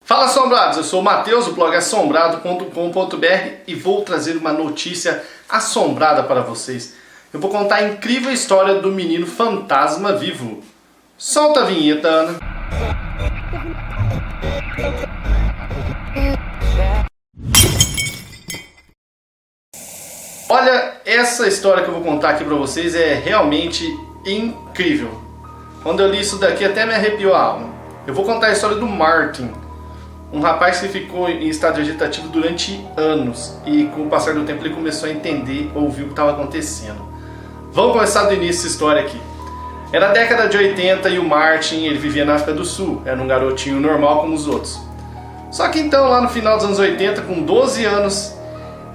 Fala, assombrados! Eu sou o Matheus, do blog assombrado.com.br e vou trazer uma notícia assombrada para vocês. Eu vou contar a incrível história do menino fantasma vivo. Solta a vinheta, Ana. Olha, essa história que eu vou contar aqui para vocês é realmente incrível. Quando eu li isso daqui até me arrepiou a alma. Eu vou contar a história do Martin, um rapaz que ficou em estado vegetativo durante anos e com o passar do tempo ele começou a entender, ouvir o que estava acontecendo. Vamos começar do início dessa história aqui. Era a década de 80 e o Martin, ele vivia na África do Sul, era um garotinho normal como os outros. Só que então, lá no final dos anos 80, com 12 anos,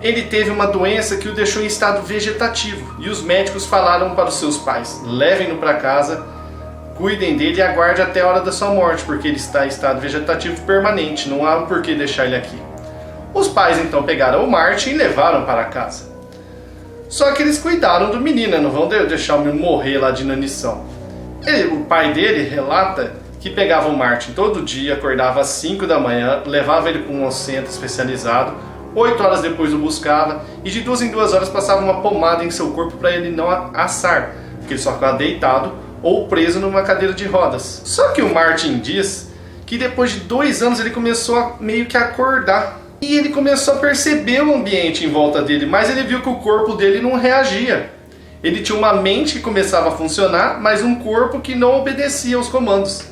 ele teve uma doença que o deixou em estado vegetativo e os médicos falaram para os seus pais: levem-no para casa, cuidem dele e aguarde até a hora da sua morte, porque ele está em estado vegetativo permanente, não há por que deixar ele aqui. Os pais então pegaram o Martin e levaram para casa. Só que eles cuidaram do menino, não vão deixar o menino morrer lá de inanição. O pai dele relata que pegava o Martin todo dia, acordava às 5 da manhã, levava ele para um centro especializado, 8 horas depois o buscava e de 2 em 2 horas passava uma pomada em seu corpo para ele não assar, porque ele só ficava deitado ou preso numa cadeira de rodas. Só que o Martin diz que depois de 2 anos ele começou a meio que acordar. E ele começou a perceber o ambiente em volta dele, mas ele viu que o corpo dele não reagia. Ele tinha uma mente que começava a funcionar, mas um corpo que não obedecia aos comandos.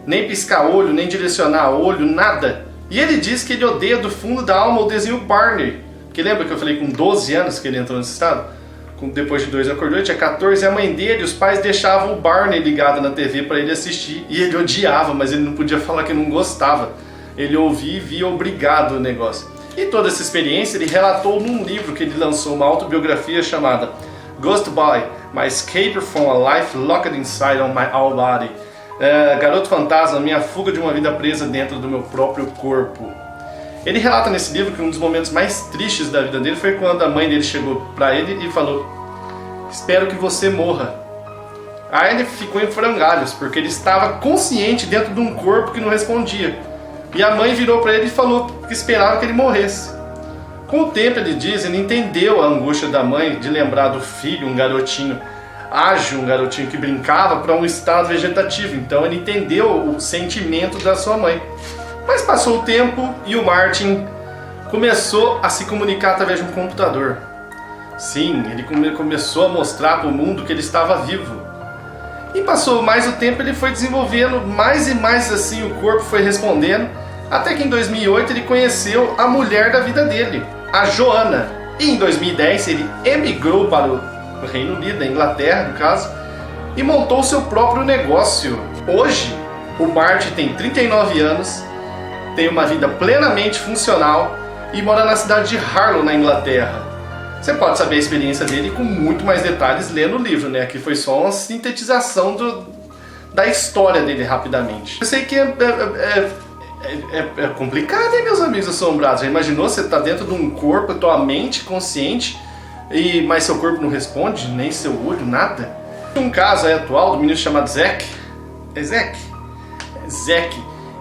Nem piscar olho, nem direcionar olho, nada. E ele diz que ele odeia do fundo da alma o desenho Barney. Porque lembra que eu falei com 12 anos que ele entrou nesse estado? Depois de 2 acordou, ele tinha 14 e a mãe dele, os pais deixavam o Barney ligado na TV para ele assistir. E ele odiava, mas ele não podia falar que não gostava. Ele ouvia e via obrigado o negócio. E toda essa experiência ele relatou num livro que ele lançou, uma autobiografia chamada Ghost Boy, My Escape from a Life Locked Inside on My Own Body. Garoto Fantasma, minha fuga de uma vida presa dentro do meu próprio corpo. Ele relata nesse livro que um dos momentos mais tristes da vida dele foi quando a mãe dele chegou para ele e falou: espero que você morra. Aí ele ficou em frangalhos, porque ele estava consciente dentro de um corpo que não respondia. E a mãe virou para ele e falou que esperava que ele morresse. Com o tempo, ele diz, ele entendeu a angústia da mãe de lembrar do filho, um garotinho ágil, um garotinho que brincava, para um estado vegetativo. Então ele entendeu o sentimento da sua mãe. Mas passou o tempo e o Martin começou a se comunicar através de um computador. Sim, ele começou a mostrar para o mundo que ele estava vivo. E passou mais o tempo, ele foi desenvolvendo mais e mais assim, o corpo foi respondendo, até que em 2008 ele conheceu a mulher da vida dele, a Joana. E em 2010 ele emigrou para o Reino Unido, a Inglaterra no caso, e montou seu próprio negócio. Hoje, o Martin tem 39 anos, tem uma vida plenamente funcional e mora na cidade de Harlow, na Inglaterra. Você pode saber a experiência dele com muito mais detalhes lendo o livro, né? Aqui foi só uma sintetização da história dele rapidamente. Eu sei que é complicado, hein, meus amigos assombrados? Já imaginou você tá dentro de um corpo, tua mente consciente, mas seu corpo não responde, nem seu olho, nada? Um caso aí atual do menino chamado Zack. Zack.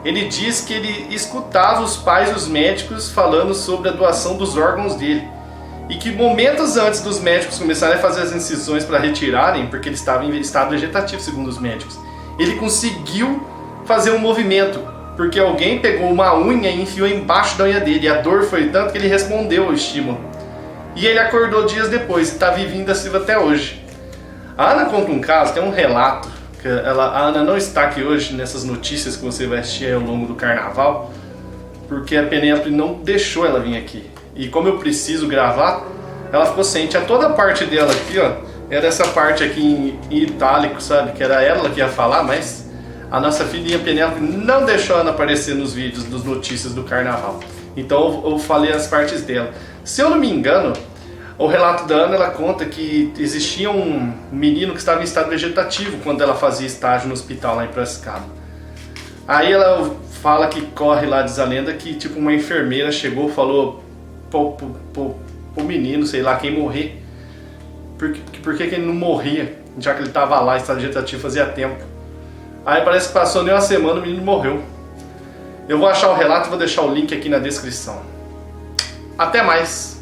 Ele diz que ele escutava os pais e os médicos falando sobre a doação dos órgãos dele. E que momentos antes dos médicos começarem a fazer as incisões para retirarem, porque ele estava em estado vegetativo, segundo os médicos, ele conseguiu fazer um movimento, porque alguém pegou uma unha e enfiou embaixo da unha dele, e a dor foi tanto que ele respondeu ao estímulo. E ele acordou dias depois e está vivinho da Silva até hoje. A Ana conta um caso, tem um relato, que a Ana não está aqui hoje nessas notícias que você vai assistir ao longo do carnaval, porque a Penélope não deixou ela vir aqui. E como eu preciso gravar, ela ficou sem. Tinha toda a parte dela aqui, ó. Era essa parte aqui em itálico, sabe? Que era ela que ia falar, mas a nossa filhinha Penélope não deixou a Ana aparecer nos vídeos das notícias do carnaval. Então eu falei as partes dela. Se eu não me engano, o relato da Ana, ela conta que existia um menino que estava em estado vegetativo quando ela fazia estágio no hospital lá em Piracicaba. Aí ela fala que corre lá, diz a lenda, que tipo uma enfermeira chegou e falou pro menino, sei lá, quem morrer. Por que ele não morria, já que ele estava lá em estado vegetativo fazia tempo. Aí parece que passou nem uma semana, o menino morreu. Eu vou achar o relato e vou deixar o link aqui na descrição. Até mais!